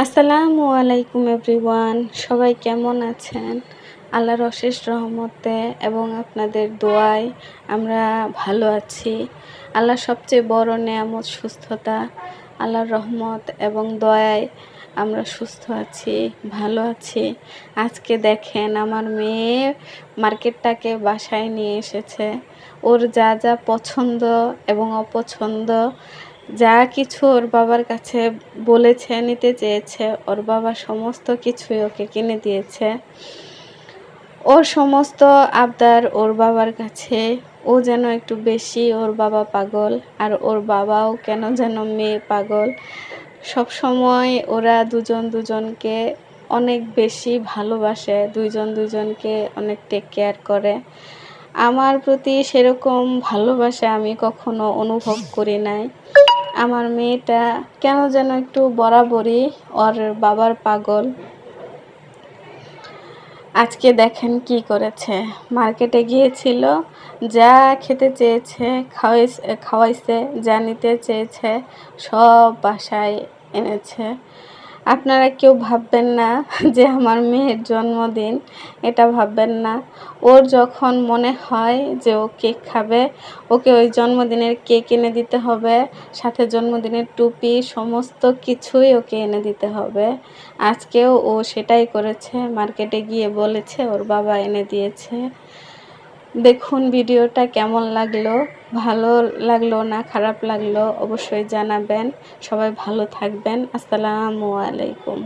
আসসালামু আলাইকুম এভরিওয়ান, সবাই কেমন আছেন? আল্লাহর অশেষ রহমতে এবং আপনাদের দোয়ায় আমরা ভালো আছি। আল্লাহর সবচেয়ে বড় নেয়ামত সুস্থতা। আল্লাহর রহমত এবং দয়ায় আমরা সুস্থ আছি, ভালো আছি। আজকে দেখেন আমার মেয়ে মার্কেটটাকে বাসায় নিয়ে এসেছে। ওর যা যা পছন্দ এবং অপছন্দ যা কিছু ওর বাবার কাছে বলেছে, নিতে চেয়েছে, ওর বাবা সমস্ত কিছুই ওকে কিনে দিয়েছে। ওর সমস্ত আবদার ওর বাবার কাছে। ও যেন একটু বেশি ওর বাবা পাগল, আর ওর বাবাও কেন যেন মেয়ে পাগল। সব সময় ওরা দুজন দুজনকে অনেক বেশি ভালোবাসে, দুইজন দুজনকে অনেক টেক কেয়ার করে। আমার প্রতি সেরকম ভালোবাসা আমি কখনো অনুভব করি নাই। আমার মেয়েটা কেন যেন একটু বরাবরই ওর বাবার পাগল। আজকে দেখেন কি করেছে, মার্কেটে গিয়েছিল, যা খেতে চেয়েছে খাওয়াইছে, যা নিতে চেয়েছে সব বাসায় এনেছে। আপনারা কেউ ভাববেন না যে আমার মেয়ের জন্মদিন, এটা ভাববেন না। ওর যখন মনে হয় যে ও কেক খাবে, ওকে ওই জন্মদিনের কেক এনে দিতে হবে, সাথে জন্মদিনের টুপি, সমস্ত কিছুই ওকে এনে দিতে হবে। আজকেও ও সেটাই করেছে, মার্কেটে গিয়ে বলেছে ওর বাবা এনে দিয়েছে। দেখুন ভিডিওটা কেমন লাগলো, ভালো লাগলো না খারাপ লাগলো অবশ্যই জানাবেন। সবাই ভালো থাকবেন। আসসালামু আলাইকুম।